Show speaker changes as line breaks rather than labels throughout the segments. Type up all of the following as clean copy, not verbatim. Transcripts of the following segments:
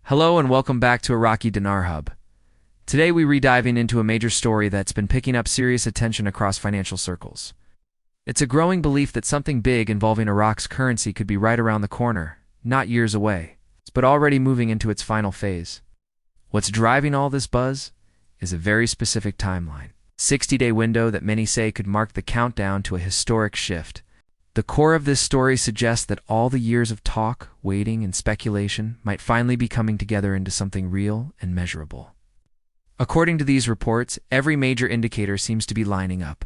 Hello and welcome back to Iraqi Dinar Hub. Today we re-diving into a major story that's been picking up serious attention across financial circles. It's a growing belief that something big involving Iraq's currency could be right around the corner, not years away, but already moving into its final phase. What's driving all this buzz is a very specific timeline. 60-day window that many say could mark the countdown to a historic shift. The core of this story suggests that all the years of talk, waiting, and speculation might finally be coming together into something real and measurable. According to these reports, every major indicator seems to be lining up,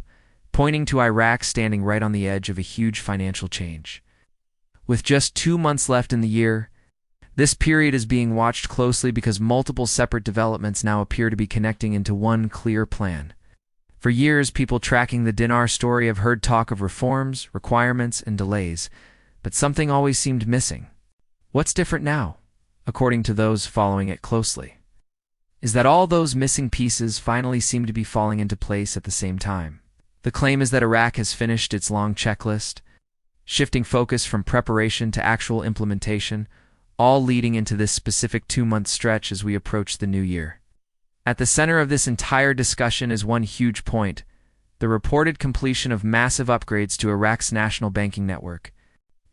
pointing to Iraq standing right on the edge of a huge financial change. With just 2 months left in the year, this period is being watched closely because multiple separate developments now appear to be connecting into one clear plan. For years, people tracking the Dinar story have heard talk of reforms, requirements, and delays, but something always seemed missing. What's different now, according to those following it closely, is that all those missing pieces finally seem to be falling into place at the same time. The claim is that Iraq has finished its long checklist, shifting focus from preparation to actual implementation, all leading into this specific 2-month stretch as we approach the new year. At the center of this entire discussion is one huge point: the reported completion of massive upgrades to Iraq's national banking network.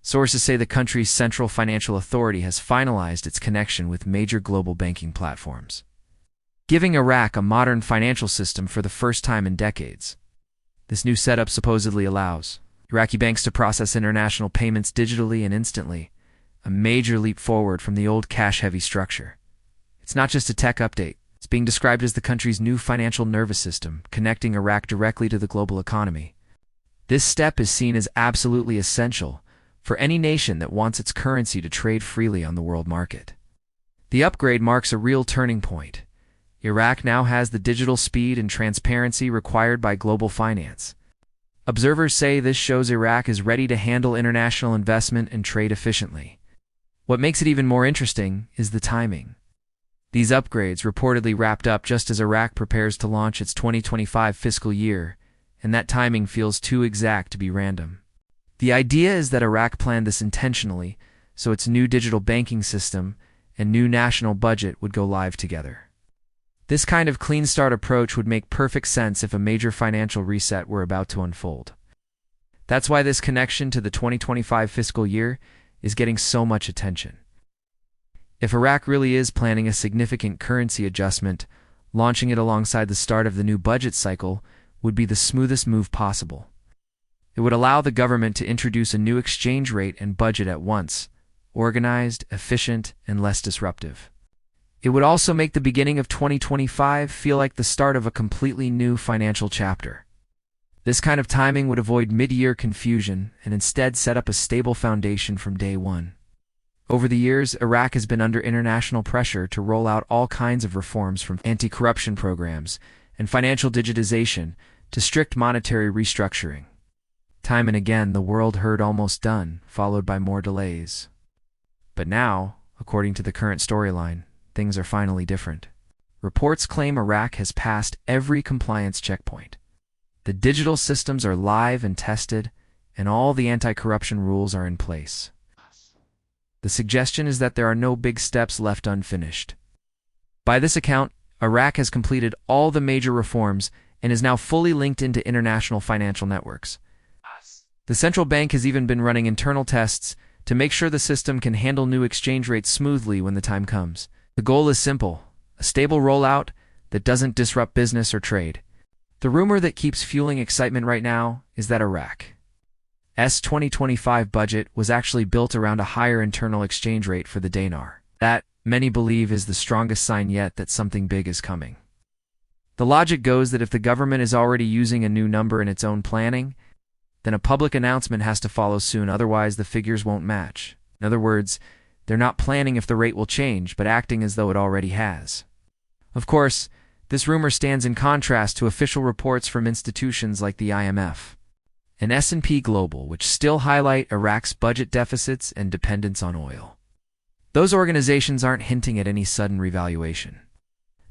Sources say the country's central financial authority has finalized its connection with major global banking platforms, giving Iraq a modern financial system for the first time in decades. This new setup supposedly allows Iraqi banks to process international payments digitally and instantly, a major leap forward from the old cash-heavy structure. It's not just a tech update. It's being described as the country's new financial nervous system, connecting Iraq directly to the global economy. This step is seen as absolutely essential for any nation that wants its currency to trade freely on the world market. The upgrade marks a real turning point. Iraq now has the digital speed and transparency required by global finance. Observers say this shows Iraq is ready to handle international investment and trade efficiently. What makes it even more interesting is the timing. These upgrades reportedly wrapped up just as Iraq prepares to launch its 2025 fiscal year, and that timing feels too exact to be random. The idea is that Iraq planned this intentionally, so its new digital banking system and new national budget would go live together. This kind of clean start approach would make perfect sense if a major financial reset were about to unfold. That's why this connection to the 2025 fiscal year is getting so much attention. If Iraq really is planning a significant currency adjustment, launching it alongside the start of the new budget cycle would be the smoothest move possible. It would allow the government to introduce a new exchange rate and budget at once, organized, efficient, and less disruptive. It would also make the beginning of 2025 feel like the start of a completely new financial chapter. This kind of timing would avoid mid-year confusion and instead set up a stable foundation from day one. Over the years, Iraq has been under international pressure to roll out all kinds of reforms, from anti-corruption programs and financial digitization to strict monetary restructuring. Time and again, the world heard almost done, followed by more delays. But now, according to the current storyline, things are finally different. Reports claim Iraq has passed every compliance checkpoint. The digital systems are live and tested, and all the anti-corruption rules are in place. The suggestion is that there are no big steps left unfinished. By this account, Iraq has completed all the major reforms and is now fully linked into international financial networks. The central bank has even been running internal tests to make sure the system can handle new exchange rates smoothly when the time comes. The goal is simple: a stable rollout that doesn't disrupt business or trade. The rumor that keeps fueling excitement right now is that Iraq's 2025 budget was actually built around a higher internal exchange rate for the dinar. That, many believe, is the strongest sign yet that something big is coming. The logic goes that if the government is already using a new number in its own planning, then a public announcement has to follow soon, otherwise the figures won't match. In other words, they're not planning if the rate will change, but acting as though it already has. Of course, this rumor stands in contrast to official reports from institutions like the IMF and S&P Global, which still highlight Iraq's budget deficits and dependence on oil. Those organizations aren't hinting at any sudden revaluation.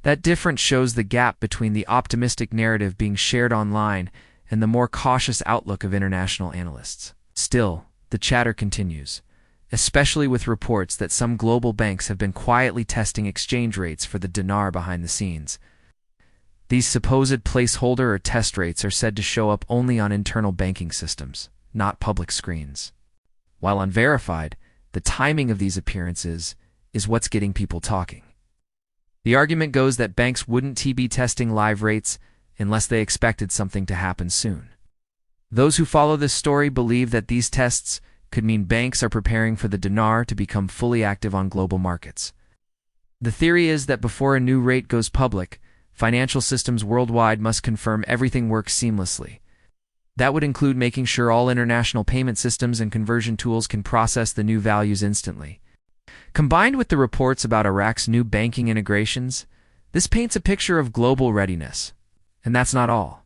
That difference shows the gap between the optimistic narrative being shared online and the more cautious outlook of international analysts. Still, the chatter continues. especially with reports that some global banks have been quietly testing exchange rates for the dinar behind the scenes. These supposed placeholder or test rates are said to show up only on internal banking systems, not public screens. While unverified, the timing of these appearances is what's getting people talking. The argument goes that banks wouldn't be testing live rates unless they expected something to happen soon. Those who follow this story believe that these tests could mean banks are preparing for the dinar to become fully active on global markets. The theory is that before a new rate goes public, financial systems worldwide must confirm everything works seamlessly. That would include making sure all international payment systems and conversion tools can process the new values instantly. Combined with the reports about Iraq's new banking integrations, this paints a picture of global readiness. And that's not all.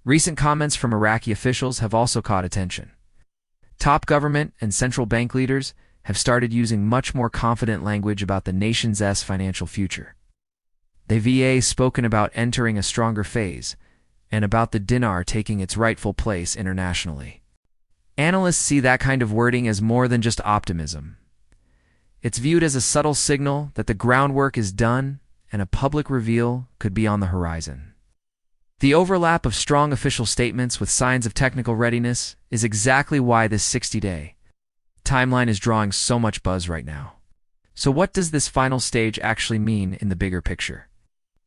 Recent comments from Iraqi officials have also caught attention. Top government and central bank leaders have started using much more confident language about the nation's financial future. They've spoken about entering a stronger phase, and about the dinar taking its rightful place internationally. Analysts see that kind of wording as more than just optimism. It's viewed as a subtle signal that the groundwork is done and a public reveal could be on the horizon. The overlap of strong official statements with signs of technical readiness is exactly why this 60-day timeline is drawing so much buzz right now. So what does this final stage actually mean in the bigger picture?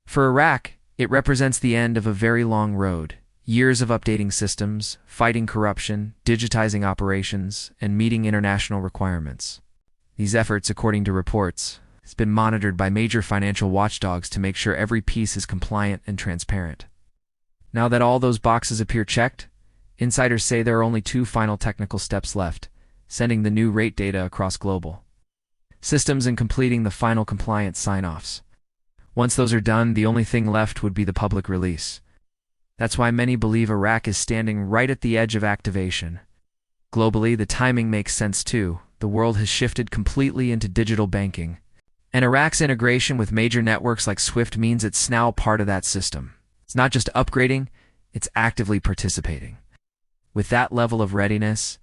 For Iraq, it represents the end of a very long road, years of updating systems, fighting corruption, digitizing operations, and meeting international requirements. These efforts, according to reports, have been monitored by major financial watchdogs to make sure every piece is compliant and transparent. Now that all those boxes appear checked, insiders say there are only two final technical steps left: sending the new rate data across global systems and completing the final compliance sign-offs. Once those are done, the only thing left would be the public release. That's why many believe Iraq is standing right at the edge of activation. Globally, the timing makes sense too. The world has shifted completely into digital banking, and Iraq's integration with major networks like SWIFT means it's now part of that system. It's not just upgrading, it's actively participating. With that level of readiness,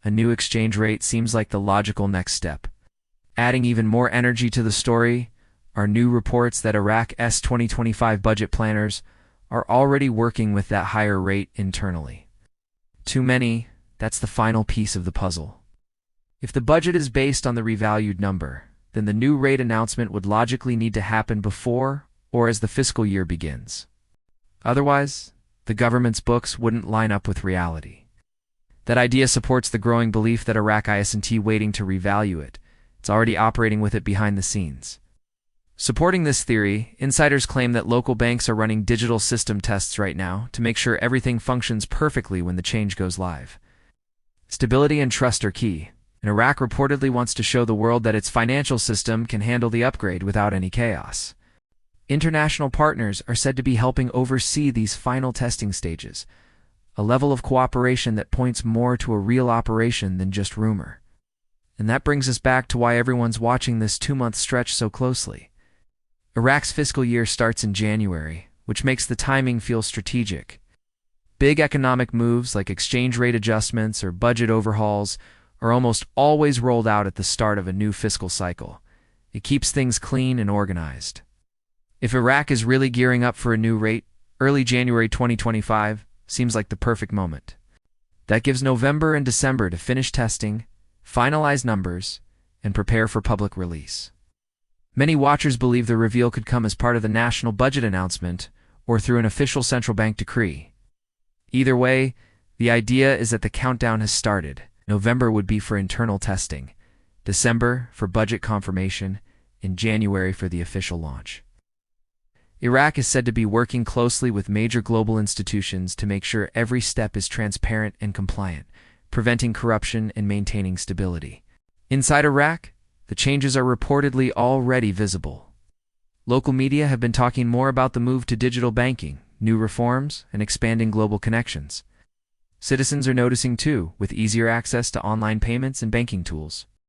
a new exchange rate seems like the logical next step. Adding even more energy to the story are new reports that Iraq's 2025 budget planners are already working with that higher rate internally. To many, that's the final piece of the puzzle. If the budget is based on the revalued number, then the new rate announcement would logically need to happen before or as the fiscal year begins. Otherwise, the government's books wouldn't line up with reality. That idea supports the growing belief that Iraq isn't waiting to revalue it. It's already operating with it behind the scenes. Supporting this theory, insiders claim that local banks are running digital system tests right now to make sure everything functions perfectly when the change goes live. Stability and trust are key, and Iraq reportedly wants to show the world that its financial system can handle the upgrade without any chaos. International partners are said to be helping oversee these final testing stages, a level of cooperation that points more to a real operation than just rumor. And that brings us back to why everyone's watching this 2-month stretch so closely. Iraq's fiscal year starts in January, which makes the timing feel strategic. Big economic moves like exchange rate adjustments or budget overhauls are almost always rolled out at the start of a new fiscal cycle. It keeps things clean and organized. If Iraq is really gearing up for a new rate, early January 2025 seems like the perfect moment. That gives November and December to finish testing, finalize numbers, and prepare for public release. Many watchers believe the reveal could come as part of the national budget announcement or through an official central bank decree. Either way, the idea is that the countdown has started. November would be for internal testing, December for budget confirmation, and January for the official launch. Iraq is said to be working closely with major global institutions to make sure every step is transparent and compliant, preventing corruption and maintaining stability. Inside Iraq, the changes are reportedly already visible. Local media have been talking more about the move to digital banking, new reforms, and expanding global connections. Citizens are noticing too, with easier access to online payments and banking tools.